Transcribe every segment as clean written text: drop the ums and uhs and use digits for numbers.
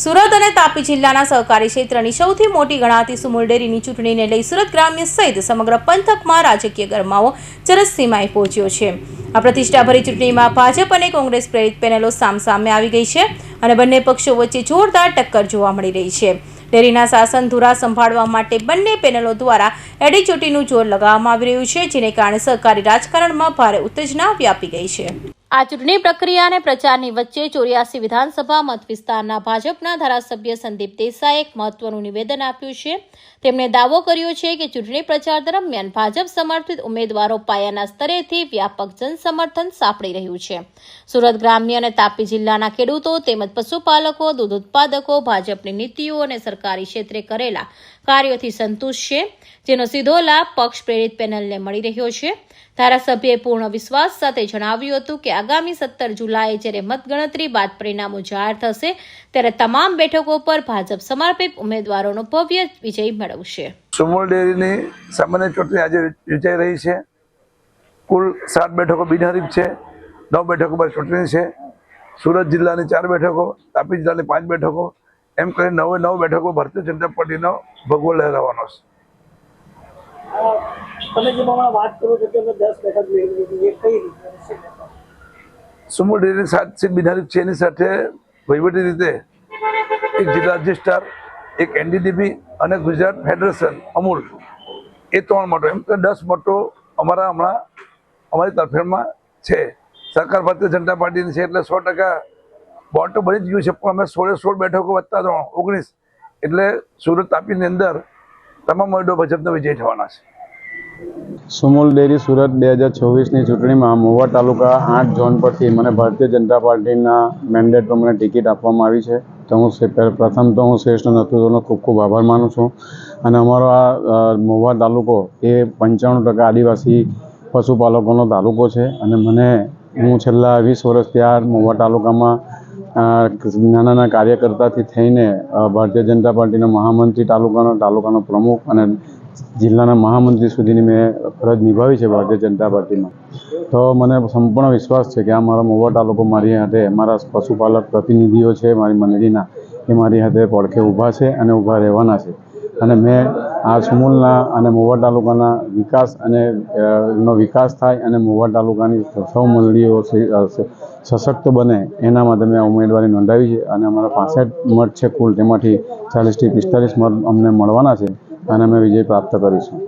સુરત અને તાપી જિલ્લાના સહકારી ક્ષેત્રની સૌથી મોટી ગણાતી સુમુલ ડેરીની ચૂંટણીને લઈ સુરત ગ્રામ્ય સહિત સમગ્ર પંથકમાં રાજકીય ગરમાવો ચરમસીમાએ પહોંચ્યો છે। આ પ્રતિષ્ઠાભરી ચૂંટણીમાં ભાજપ અને કોંગ્રેસ પ્રેરિત પેનલો સામસામે આવી ગઈ છે અને બંને પક્ષો વચ્ચે જોરદાર ટક્કર જોવા મળી રહી છે। ડેરીના શાસન ધુરા સંભાળવા માટે બંને પેનલો દ્વારા એડીચોટીનું જોર લગાવવામાં આવી રહ્યું છે, જેને કારણે સહકારી રાજકારણમાં ભારે ઉત્તેજના વ્યાપી ગઈ છે। આ ચૂંટણી પ્રક્રિયા અને પ્રચારની વચ્ચે 84 વિધાનસભા મત વિસ્તારના ભાજપના ધારાસભ્ય સંદીપ દેસાઈએ એક મહત્વનું નિવેદન આપ્યું છે। તેમણે દાવો કર્યો છે કે ચૂંટણી પ્રચાર દરમિયાન ભાજપ સમર્થિત ઉમેદવારો પાયાના સ્તરેથી વ્યાપક જનસમર્થન સાંપડી રહ્યું છે। સુરત ગ્રામ્ય અને તાપી જિલ્લાના ખેડૂતો તેમજ પશુપાલકો, દૂધ ઉત્પાદકો ભાજપની નીતિઓ અને સરકારી ક્ષેત્રે કરેલા કાર્યોથી સંતુષ્ટ છે, જેનો સીધો લાભ પક્ષ પ્રેરિત પેનલને મળી રહ્યો છે। ધારાસભ્યએ પૂર્ણ વિશ્વાસ સાથે જણાવ્યું હતું કે આગામી 17 જુલાઈએ જ્યારે મતગણતરી બાદ પરિણામો જાહેર થશે ત્યારે તમામ બેઠકો પર ભાજપ સમર્પિત ઉમેદવારોનો ભવ્ય વિજય મેળવશે। સુમુલ ડેરીની સામાન્ય ચૂંટણી આજે યોજાઈ રહી છે। કુલ 7 બેઠકો બિનહરીફ છે, 9 બેઠકો પર ચૂંટણી છે। સુરત જિલ્લાની 4 બેઠકો, તાપી જિલ્લાની 5 બેઠકો, એમ કરીને 9 બેઠકો ભારતીય જનતા પાર્ટીનો ભગવો લહેરાવાનો છે। તમે જે પ્રમાણે વાત કરો છો કે 10 બેઠક મેળવી એ કઈ રીતે? સુમુલ ડેરીની 7 સીટ બિનહરીફ છે, એની સાથે વહીવટી રીતે એક જિલ્લા રજિસ્ટ્રાર, એક એનડીડીબી અને ગુજરાત ફેડરેશન અમૂલ, એ 3 મતો, એમ કે 10 મતો અમારી તરફેણમાં છે। સરકાર ભારતીય જનતા પાર્ટીની છે એટલે 100% બોર્ડ તો બની જ ગયું છે, પણ અમે 16 બેઠકો વત્તા 3 19 એટલે સુરત તાપીની અંદર તમામ ઉમેદવારો ભાજપનો વિજય થવાના છે। સુમુલ ડેરી સુરત 2024ની ચૂંટણીમાં મહુવા તાલુકા 8 ઝોન પરથી મને ભારતીય જનતા પાર્ટીના મેન્ડેટ પર મને ટિકિટ આપવામાં આવી છે। તો હું શ્રેષ્ઠ નેતૃત્વનો ખૂબ ખૂબ આભાર માનું છું। અને અમારો આ મહુવા તાલુકો એ 95% આદિવાસી પશુપાલકોનો તાલુકો છે અને હું છેલ્લા 20 વર્ષથી આ મહુવા તાલુકામાં નાના કાર્યકર્તાથી થઈને ભારતીય જનતા પાર્ટીના મહામંત્રી, તાલુકાનો પ્રમુખ અને જિલ્લાના મહામંત્રી સુધીની મેં ફરજ નિભાવી છે ભારતીય જનતા પાર્ટીમાં। તો મને સંપૂર્ણ વિશ્વાસ છે કે આ મારા મહુવા તાલુકો મારી હાથે, મારા પશુપાલક પ્રતિનિધિઓ છે મારી મંડળીના, એ મારી હાથે પડખે ઊભા છે અને ઊભા રહેવાના છે। અને મેં આ સુમુલના અને મહુવા તાલુકાના વિકાસ અને નો વિકાસ થાય અને મહુવા તાલુકાની સૌ મંડળીઓ સશક્ત બને એના માટે મેં ઉમેદવારી નોંધાવી છે અને અમારા 65 મત છે કુલ, તેમાંથી 40 થી 45 મત અમને મળવાના છે અને અમે વિજય પ્રાપ્ત કરીશું।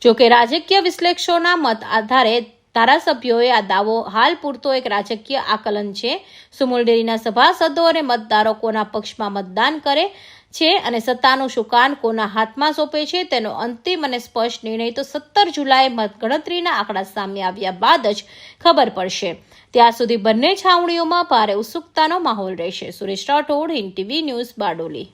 જોકે રાજકીય વિશ્લેષકોના મત આધારે ધારાસભ્યોએ આ દાવો હાલ પૂરતો એક રાજકીય આકલન છે। સુમુલ ડેરીના સભાસદો અને મતદારો કોના પક્ષમાં મતદાન કરે છે અને સત્તાનું સુકાન કોના હાથમાં સોંપે છે તેનો અંતિમ અને સ્પષ્ટ નિર્ણય તો 17 જુલાઈએ મતગણતરીના આંકડા સામે આવ્યા બાદ જ ખબર પડશે। ત્યાં સુધી બંને છાવણીઓમાં ભારે ઉત્સુકતાનો માહોલ રહેશે। Suresh Rathod, Hind TV news, Bardoli.